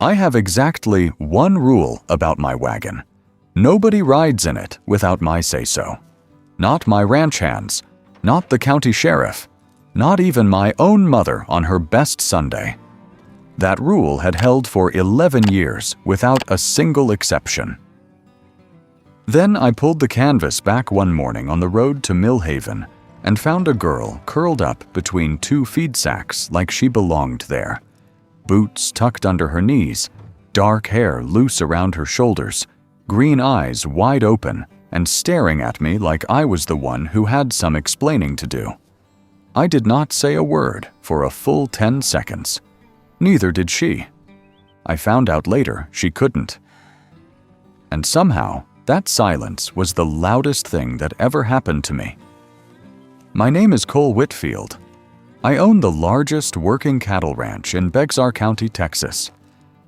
I have exactly one rule about my wagon. Nobody rides in it without my say-so. Not my ranch hands, not the county sheriff, not even my own mother on her best Sunday. That rule had held for 11 years without a single exception. Then I pulled the canvas back one morning on the road to Millhaven and found a girl curled up between two feed sacks like she belonged there. Boots tucked under her knees, dark hair loose around her shoulders, green eyes wide open and staring at me like I was the one who had some explaining to do. I did not say a word for a full 10 seconds. Neither did she. I found out later she couldn't. And somehow, that silence was the loudest thing that ever happened to me. My name is Cole Whitfield. I own the largest working cattle ranch in Bexar County, Texas.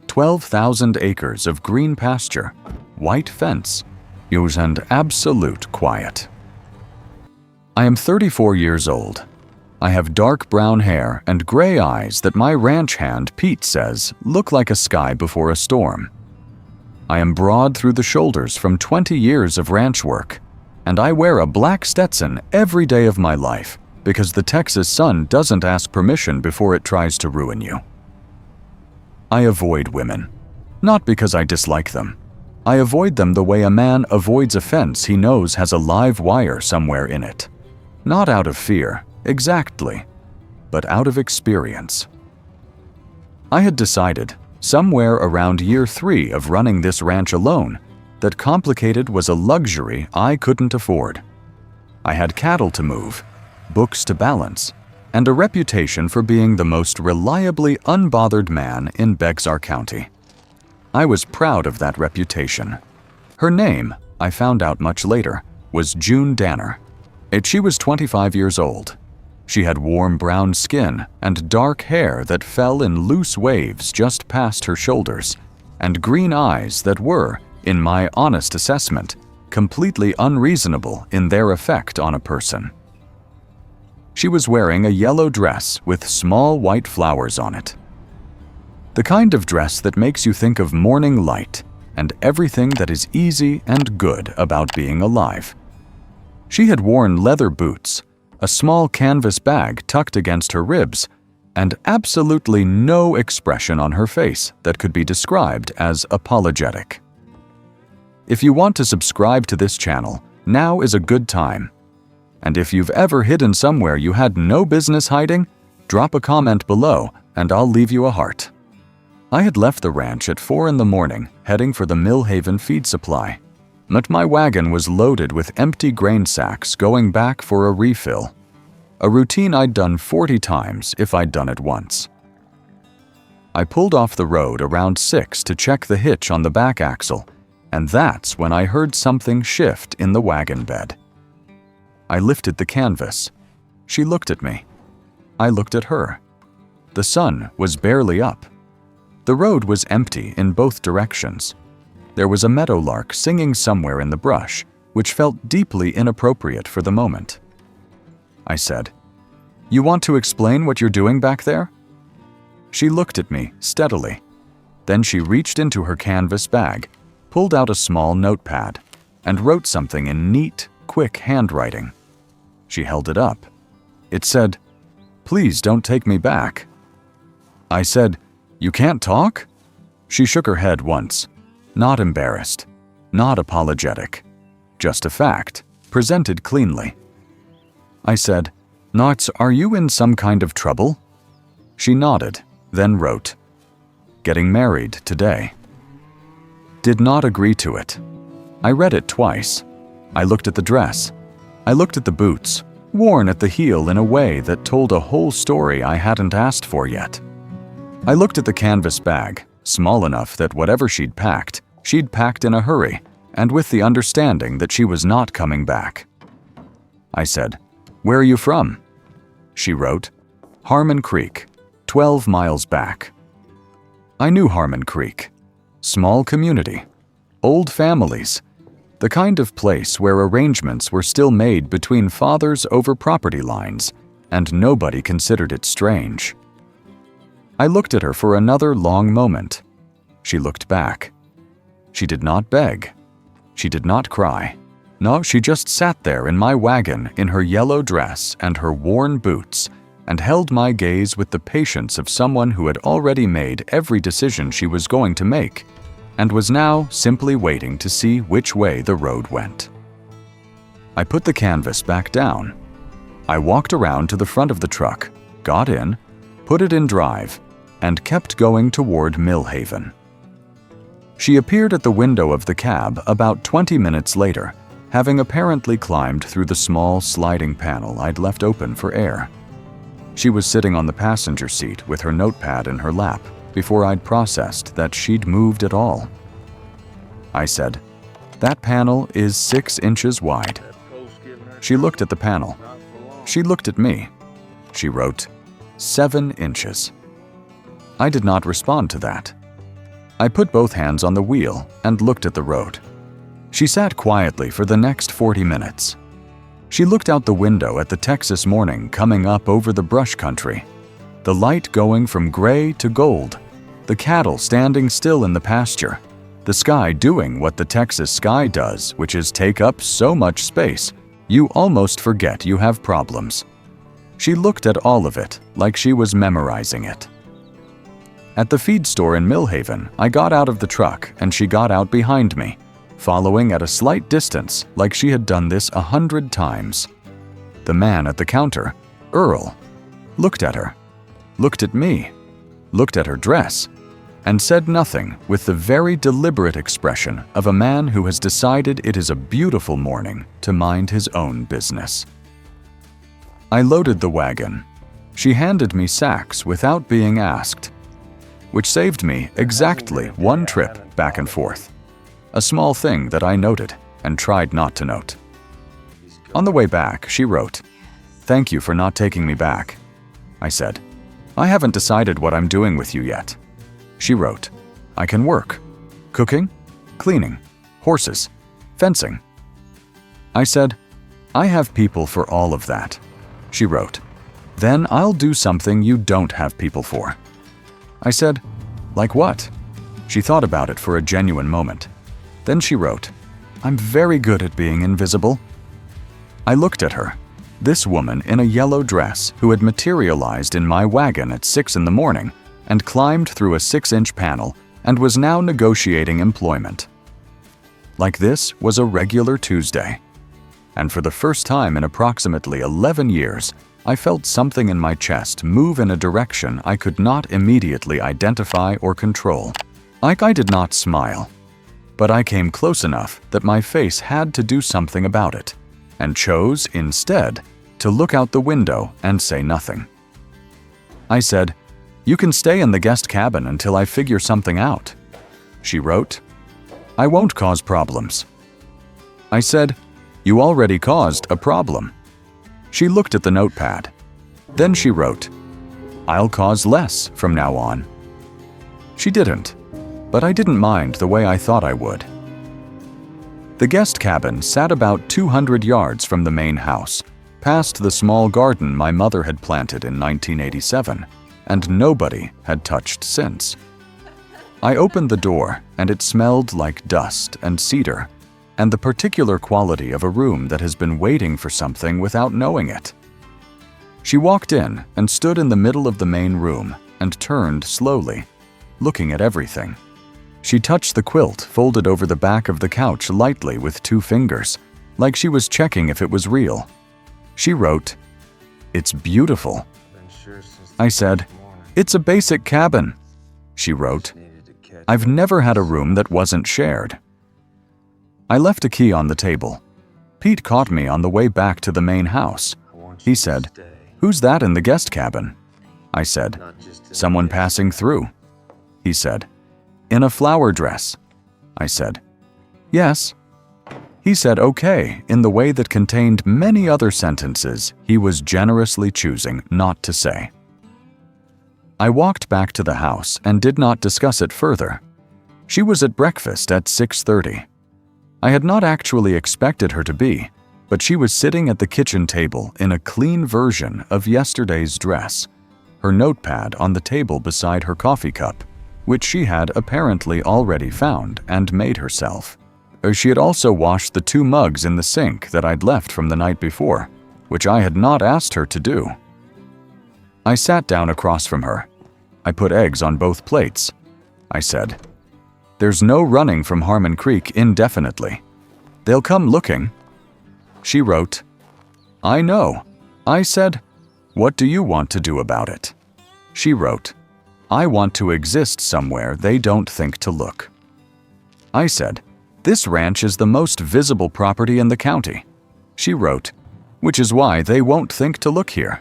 12,000 acres of green pasture, white fence, and absolute quiet. I am 34 years old. I have dark brown hair and gray eyes that my ranch hand, Pete, says look like a sky before a storm. I am broad through the shoulders from 20 years of ranch work, and I wear a black Stetson every day of my life because the Texas sun doesn't ask permission before it tries to ruin you. I avoid women, not because I dislike them. I avoid them the way a man avoids a fence he knows has a live wire somewhere in it. Not out of fear, exactly, but out of experience. I had decided, somewhere around year 3 of running this ranch alone, that complicated was a luxury I couldn't afford. I had cattle to move, books to balance, and a reputation for being the most reliably unbothered man in Bexar County. I was proud of that reputation. Her name, I found out much later, was June Danner. She was 25 years old. She had warm brown skin and dark hair that fell in loose waves just past her shoulders, and green eyes that were, in my honest assessment, completely unreasonable in their effect on a person. She was wearing a yellow dress with small white flowers on it. The kind of dress that makes you think of morning light and everything that is easy and good about being alive. She had worn leather boots, a small canvas bag tucked against her ribs, and absolutely no expression on her face that could be described as apologetic. If you want to subscribe to this channel, now is a good time. And if you've ever hidden somewhere you had no business hiding, drop a comment below and I'll leave you a heart. I had left the ranch at 4 in the morning, heading for the Millhaven feed supply. But my wagon was loaded with empty grain sacks going back for a refill. A routine I'd done 40 times if I'd done it once. I pulled off the road around 6 to check the hitch on the back axle, and that's when I heard something shift in the wagon bed. I lifted the canvas. She looked at me. I looked at her. The sun was barely up. The road was empty in both directions. There was a meadowlark singing somewhere in the brush, which felt deeply inappropriate for the moment. I said, "You want to explain what you're doing back there?" She looked at me steadily. Then she reached into her canvas bag, pulled out a small notepad, and wrote something in neat, quick handwriting. She held it up. It said, "Please don't take me back." I said, "You can't talk?" She shook her head once, not embarrassed, not apologetic, just a fact, presented cleanly. I said, "Knots, are you in some kind of trouble?" She nodded, then wrote, "Getting married today." Did not agree to it. I read it twice. I looked at the dress. I looked at the boots, worn at the heel in a way that told a whole story I hadn't asked for yet. I looked at the canvas bag, small enough that whatever she'd packed in a hurry, and with the understanding that she was not coming back. I said, "Where are you from?" She wrote, "Harmon Creek, 12 miles back." I knew Harmon Creek. Small community, old families, the kind of place where arrangements were still made between fathers over property lines, and nobody considered it strange. I looked at her for another long moment. She looked back. She did not beg. She did not cry. No, she just sat there in my wagon in her yellow dress and her worn boots and held my gaze with the patience of someone who had already made every decision she was going to make and was now simply waiting to see which way the road went. I put the canvas back down. I walked around to the front of the truck, got in, put it in drive, and kept going toward Millhaven. She appeared at the window of the cab about 20 minutes later, having apparently climbed through the small sliding panel I'd left open for air. She was sitting on the passenger seat with her notepad in her lap before I'd processed that she'd moved at all. I said, "That panel is 6 inches wide." She looked at the panel. She looked at me. She wrote, 7 inches. I did not respond to that. I put both hands on the wheel and looked at the road. She sat quietly for the next 40 minutes. She looked out the window at the Texas morning coming up over the brush country, the light going from gray to gold, the cattle standing still in the pasture, the sky doing what the Texas sky does, which is take up so much space, you almost forget you have problems. She looked at all of it like she was memorizing it. At the feed store in Millhaven, I got out of the truck and she got out behind me, following at a slight distance like she had done this 100 times. The man at the counter, Earl, looked at her, looked at me, looked at her dress, and said nothing with the very deliberate expression of a man who has decided it is a beautiful morning to mind his own business. I loaded the wagon. She handed me sacks without being asked, which saved me exactly 1 trip back and forth. A small thing that I noted and tried not to note. On the way back, she wrote, "Thank you for not taking me back." I said, "I haven't decided what I'm doing with you yet." She wrote, "I can work. Cooking, cleaning, horses, fencing." I said, "I have people for all of that." She wrote, "Then I'll do something you don't have people for." I said, "Like what?" She thought about it for a genuine moment. Then she wrote, "I'm very good at being invisible." I looked at her, this woman in a yellow dress who had materialized in my wagon at 6 in the morning and climbed through a 6-inch panel and was now negotiating employment. Like this was a regular Tuesday. And for the first time in approximately 11 years, I felt something in my chest move in a direction I could not immediately identify or control. I did not smile, but I came close enough that my face had to do something about it, and chose, instead, to look out the window and say nothing. I said, "You can stay in the guest cabin until I figure something out." She wrote, "I won't cause problems." I said, "You already caused a problem." She looked at the notepad. Then she wrote, "I'll cause less from now on." She didn't, but I didn't mind the way I thought I would. The guest cabin sat about 200 yards from the main house, past the small garden my mother had planted in 1987, and nobody had touched since. I opened the door, and it smelled like dust and cedar, and the particular quality of a room that has been waiting for something without knowing it. She walked in and stood in the middle of the main room and turned slowly, looking at everything. She touched the quilt folded over the back of the couch lightly with 2 fingers, like she was checking if it was real. She wrote, "It's beautiful." I said, "It's a basic cabin." She wrote, "I've never had a room that wasn't shared." I left a key on the table. Pete caught me on the way back to the main house. He said, "Who's that in the guest cabin?" I said, "Someone passing through." He said, "In a flower dress." I said, "Yes." He said okay in the way that contained many other sentences he was generously choosing not to say. I walked back to the house and did not discuss it further. She was at breakfast at 6:30. I had not actually expected her to be, but she was sitting at the kitchen table in a clean version of yesterday's dress, her notepad on the table beside her coffee cup, which she had apparently already found and made herself. She had also washed the 2 mugs in the sink that I'd left from the night before, which I had not asked her to do. I sat down across from her. I put eggs on both plates. I said, "There's no running from Harmon Creek indefinitely. They'll come looking." She wrote, "I know." I said, "What do you want to do about it?" She wrote, "I want to exist somewhere they don't think to look." I said, "This ranch is the most visible property in the county." She wrote, "Which is why they won't think to look here."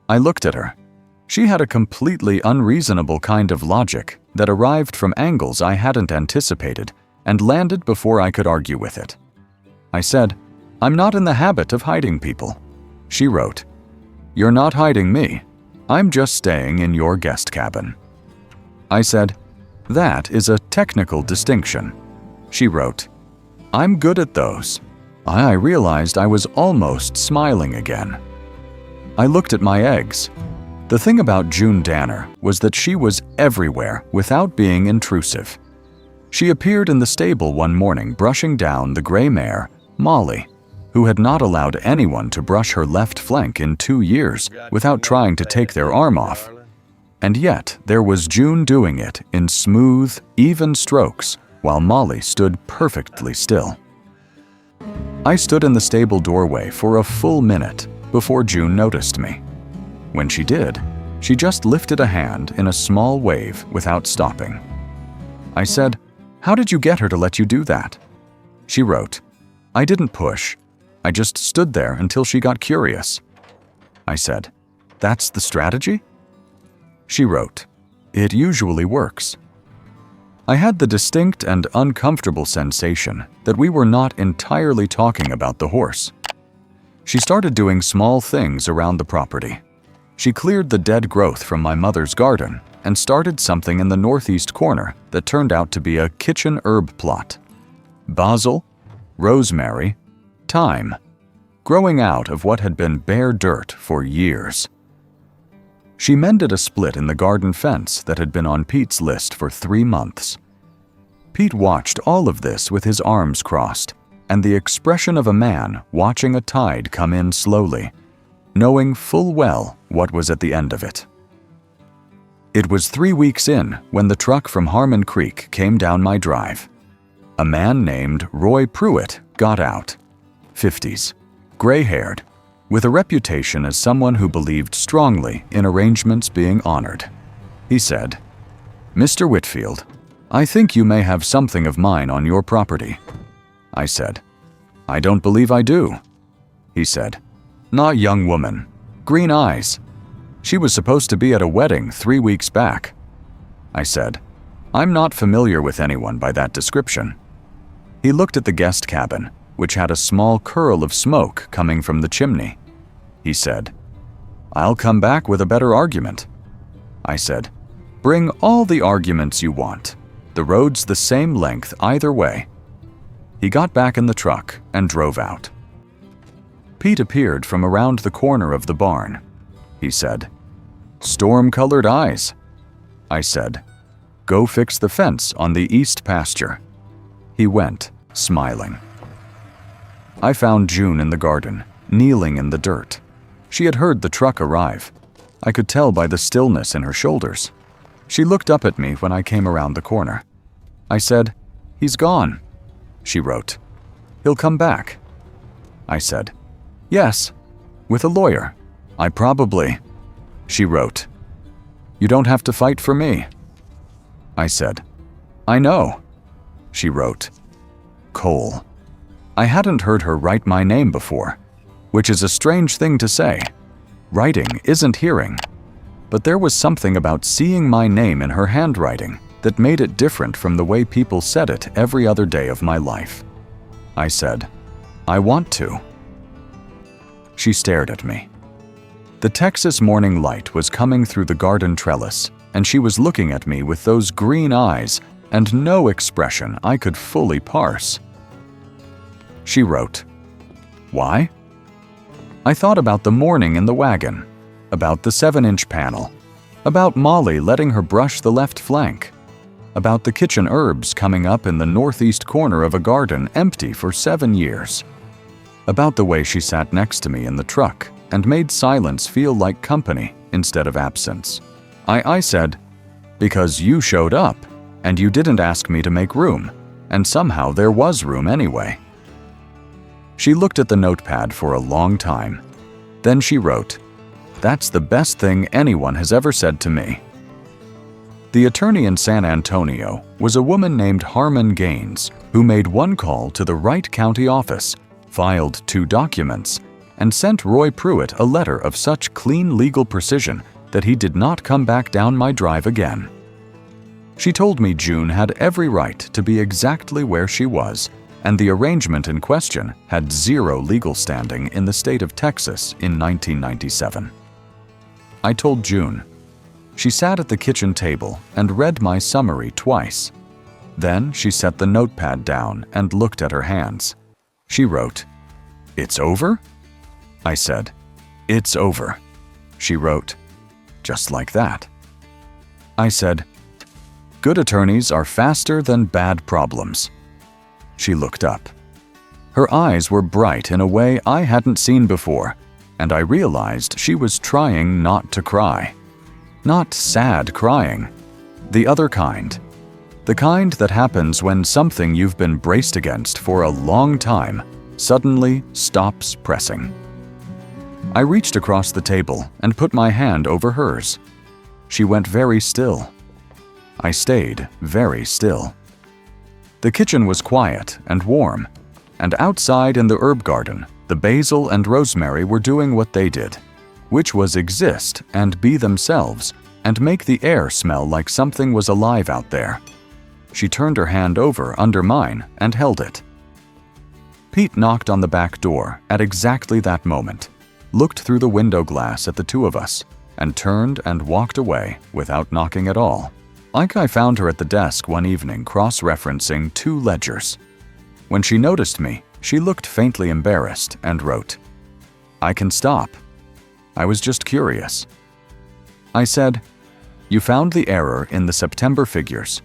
I looked at her. She had a completely unreasonable kind of logic that arrived from angles I hadn't anticipated and landed before I could argue with it. I said, "I'm not in the habit of hiding people." She wrote, "You're not hiding me. I'm just staying in your guest cabin." I said, "That is a technical distinction." She wrote, "I'm good at those." I realized I was almost smiling again. I looked at my eggs. The thing about June Danner was that she was everywhere without being intrusive. She appeared in the stable one morning brushing down the gray mare, Molly, who had not allowed anyone to brush her left flank in 2 years without trying to take their arm off. And yet there was June doing it in smooth, even strokes while Molly stood perfectly still. I stood in the stable doorway for a full minute before June noticed me. When she did, she just lifted a hand in a small wave without stopping. I said, "How did you get her to let you do that?" She wrote, "I didn't push. I just stood there until she got curious." I said, "That's the strategy?" She wrote, "It usually works." I had the distinct and uncomfortable sensation that we were not entirely talking about the horse. She started doing small things around the property. She cleared the dead growth from my mother's garden and started something in the northeast corner that turned out to be a kitchen herb plot. Basil, rosemary, thyme, growing out of what had been bare dirt for years. She mended a split in the garden fence that had been on Pete's list for 3 months. Pete watched all of this with his arms crossed and the expression of a man watching a tide come in slowly, knowing full well what was at the end of it. It was 3 weeks in when the truck from Harmon Creek came down my drive. A man named Roy Pruitt got out, 50s, gray-haired, with a reputation as someone who believed strongly in arrangements being honored. He said, "Mr. Whitfield, I think you may have something of mine on your property." I said, "I don't believe I do." He said, "Not young woman, green eyes. She was supposed to be at a wedding 3 weeks back." I said, "I'm not familiar with anyone by that description." He looked at the guest cabin, which had a small curl of smoke coming from the chimney. He said, "I'll come back with a better argument." I said, "Bring all the arguments you want. The road's the same length either way." He got back in the truck and drove out. Pete appeared from around the corner of the barn. He said, "Storm-colored eyes." I said, "Go fix the fence on the east pasture." He went, smiling. I found June in the garden, kneeling in the dirt. She had heard the truck arrive. I could tell by the stillness in her shoulders. She looked up at me when I came around the corner. I said, "He's gone." She wrote, "He'll come back." I said, "Yes, with a lawyer. I probably..." She wrote, "You don't have to fight for me." I said, "I know." She wrote, "Cole." I hadn't heard her write my name before, which is a strange thing to say. Writing isn't hearing. But there was something about seeing my name in her handwriting that made it different from the way people said it every other day of my life. I said, "I want to." She stared at me. The Texas morning light was coming through the garden trellis, and she was looking at me with those green eyes and no expression I could fully parse. She wrote, "Why?" I thought about the morning in the wagon, about the 7-inch panel, About Molly letting her brush the left flank. About the kitchen herbs coming up in the northeast corner of a garden empty for 7 years. About the way she sat next to me in the truck and made silence feel like company instead of absence. I said, "Because you showed up, and you didn't ask me to make room, and somehow there was room anyway." She looked at the notepad for a long time. Then she wrote, "That's the best thing anyone has ever said to me." The attorney in San Antonio was a woman named Harmon Gaines, who made one call to the Wright County office, filed 2 documents, and sent Roy Pruitt a letter of such clean legal precision that he did not come back down my drive again. She told me June had every right to be exactly where she was, and the arrangement in question had 0 legal standing in the state of Texas in 1997. I told June. She sat at the kitchen table and read my summary twice. Then she set the notepad down and looked at her hands. She wrote, "It's over?" I said, "It's over." She wrote, "Just like that." I said, "Good attorneys are faster than bad problems." She looked up. Her eyes were bright in a way I hadn't seen before, and I realized she was trying not to cry. Not sad crying. The other kind. The kind that happens when something you've been braced against for a long time suddenly stops pressing. I reached across the table and put my hand over hers. She went very still. I stayed very still. The kitchen was quiet and warm, and outside in the herb garden, the basil and rosemary were doing what they did, which was exist and be themselves and make the air smell like something was alive out there. She turned her hand over under mine and held it. Pete knocked on the back door at exactly that moment, looked through the window glass at the 2 of us, and turned and walked away without knocking at all. Like I found her at the desk one evening cross-referencing 2 ledgers. When she noticed me, she looked faintly embarrassed and wrote, "I can stop. I was just curious." I said, "You found the error in the September figures."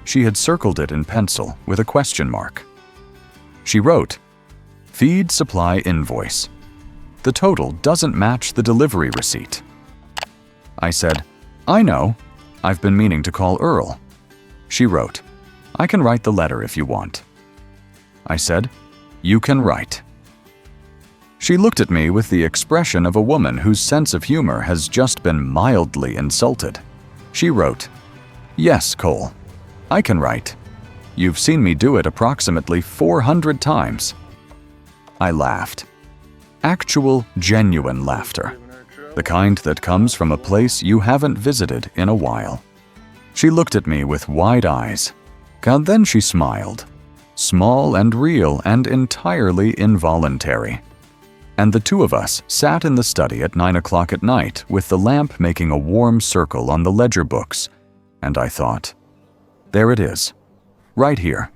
She had circled it in pencil with a question mark. She wrote, "Feed supply invoice. The total doesn't match the delivery receipt." I said, "I know. I've been meaning to call Earl." She wrote, "I can write the letter if you want." I said, "You can write." She looked at me with the expression of a woman whose sense of humor has just been mildly insulted. She wrote, "Yes, Cole, I can write. You've seen me do it approximately 400 times." I laughed. Actual, genuine laughter. The kind that comes from a place you haven't visited in a while. She looked at me with wide eyes. And then she smiled. Small and real and entirely involuntary. And the 2 of us sat in the study at 9 o'clock at night with the lamp making a warm circle on the ledger books. And I thought, there it is, right here.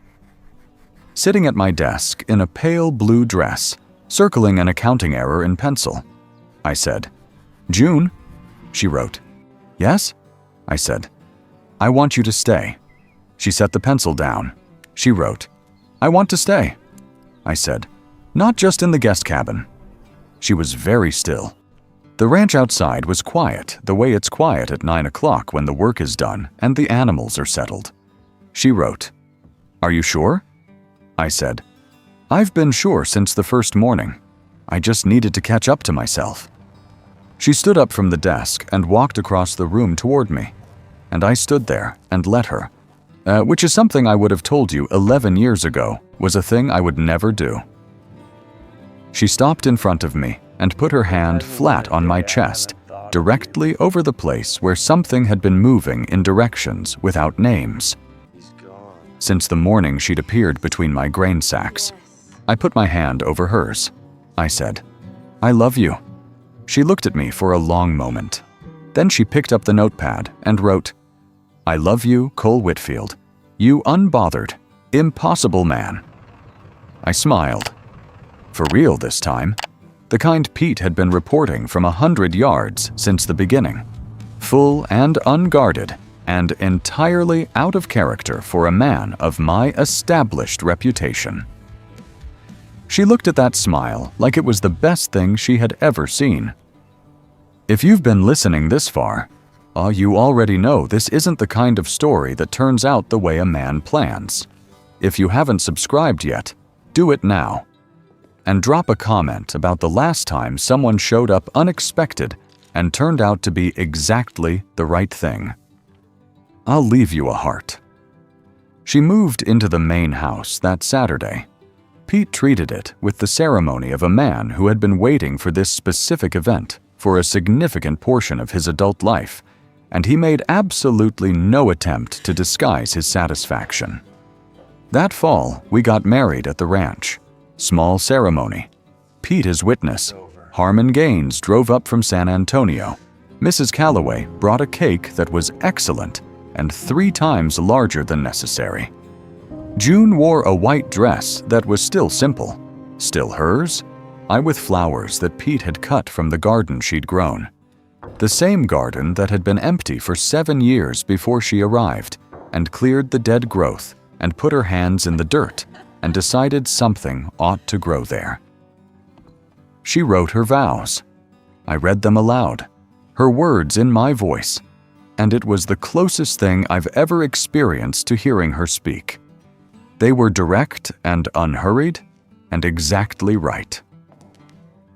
Sitting at my desk in a pale blue dress, circling an accounting error in pencil. I said, "June?" She wrote, "Yes?" I said, "I want you to stay." She set the pencil down. She wrote, "I want to stay." I said, "Not just in the guest cabin." She was very still. The ranch outside was quiet, the way it's quiet at 9 o'clock when the work is done and the animals are settled. She wrote, "Are you sure?" I said, "I've been sure since the first morning. I just needed to catch up to myself." She stood up from the desk and walked across the room toward me, and I stood there and let her, which is something I would have told you 11 years ago was a thing I would never do. She stopped in front of me and put her hand flat on my chest, directly over the place where something had been moving in directions without names. Since the morning she'd appeared between my grain sacks, I put my hand over hers. I said, "I love you." She looked at me for a long moment. Then she picked up the notepad and wrote, "I love you, Cole Whitfield. You unbothered, impossible man." I smiled. For real this time. The kind Pete had been reporting from 100 yards since the beginning. full and unguarded, and entirely out of character for a man of my established reputation. She looked at that smile like it was the best thing she had ever seen. If you've been listening this far, you already know this isn't the kind of story that turns out the way a man plans. If you haven't subscribed yet, do it now. And drop a comment about the last time someone showed up unexpected and turned out to be exactly the right thing. I'll leave you a heart. She moved into the main house that Saturday. Pete treated it with the ceremony of a man who had been waiting for this specific event for a significant portion of his adult life, and he made absolutely no attempt to disguise his satisfaction. That fall, we got married at the ranch. Small ceremony. Pete as witness. Harmon Gaines drove up from San Antonio. Mrs. Calloway brought a cake that was excellent and 3 times larger than necessary. June wore a white dress that was still simple. Still hers, with flowers that Pete had cut from the garden she'd grown. The same garden that had been empty for 7 years before she arrived, and cleared the dead growth and put her hands in the dirt and decided something ought to grow there. She wrote her vows. I read them aloud, her words in my voice, and it was the closest thing I've ever experienced to hearing her speak. They were direct and unhurried and exactly right.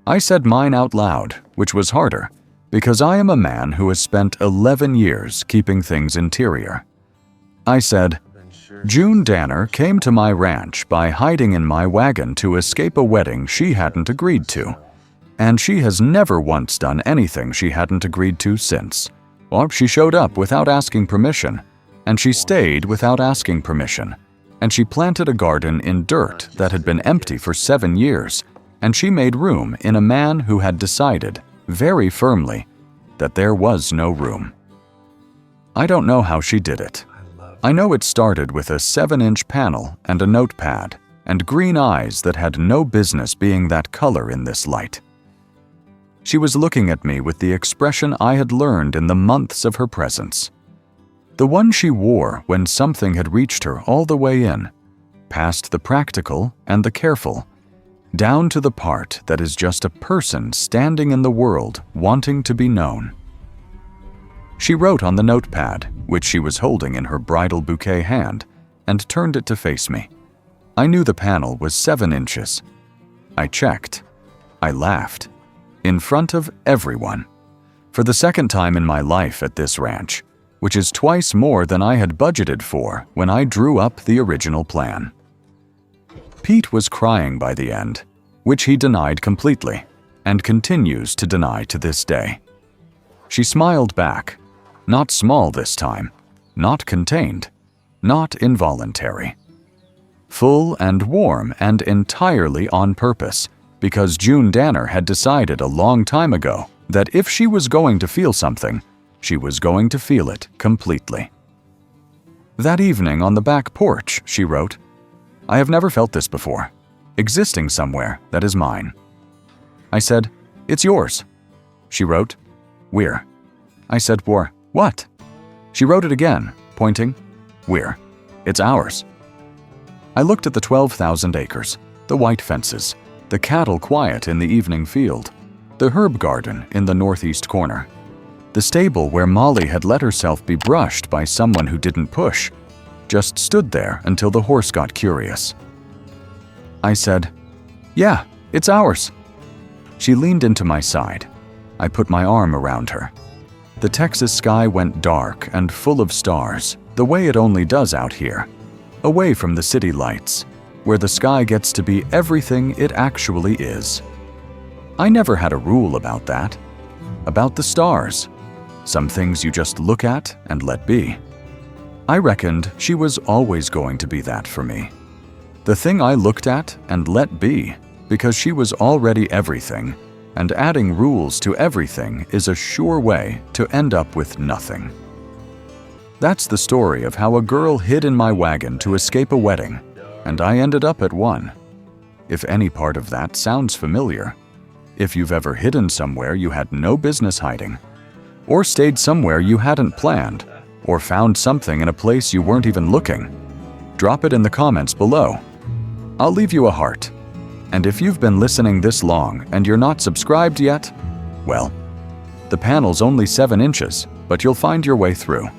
I said mine out loud, which was harder, because I am a man who has spent 11 years keeping things interior. I said, June Danner came to my ranch by hiding in my wagon to escape a wedding she hadn't agreed to, and she has never once done anything she hadn't agreed to since. Or she showed up without asking permission, and she stayed without asking permission, and she planted a garden in dirt that had been empty for 7 years, and she made room in a man who had decided, very firmly, that there was no room. I don't know how she did it. I know it started with a 7-inch panel and a notepad, and green eyes that had no business being that color in this light. She was looking at me with the expression I had learned in the months of her presence. The one she wore when something had reached her all the way in, past the practical and the careful, down to the part that is just a person standing in the world wanting to be known. She wrote on the notepad, which she was holding in her bridal bouquet hand, and turned it to face me. I knew the panel was 7 inches. I checked. I laughed. In front of everyone. For the second time in my life at this ranch, which is twice more than I had budgeted for when I drew up the original plan. Pete was crying by the end, which he denied completely, and continues to deny to this day. She smiled back, not small this time, not contained, not involuntary. Full and warm and entirely on purpose, because June Danner had decided a long time ago that if she was going to feel something, she was going to feel it completely. That evening on the back porch, she wrote, I have never felt this before, existing somewhere that is mine. I said, it's yours. She wrote, we're. I said, what? She wrote it again, pointing, we're. It's ours. I looked at the 12,000 acres, the white fences, the cattle quiet in the evening field, the herb garden in the northeast corner, the stable where Molly had let herself be brushed by someone who didn't push, just stood there until the horse got curious. I said, yeah, it's ours. She leaned into my side. I put my arm around her. The Texas sky went dark and full of stars, the way it only does out here, away from the city lights, where the sky gets to be everything it actually is. I never had a rule about that, about the stars. Some things you just look at and let be. I reckoned she was always going to be that for me. The thing I looked at and let be, because she was already everything, and adding rules to everything is a sure way to end up with nothing. That's the story of how a girl hid in my wagon to escape a wedding, and I ended up at one. If any part of that sounds familiar, if you've ever hidden somewhere you had no business hiding, or stayed somewhere you hadn't planned, or found something in a place you weren't even looking? Drop it in the comments below. I'll leave you a heart. And if you've been listening this long and you're not subscribed yet, well, the panel's only 7 inches, but you'll find your way through.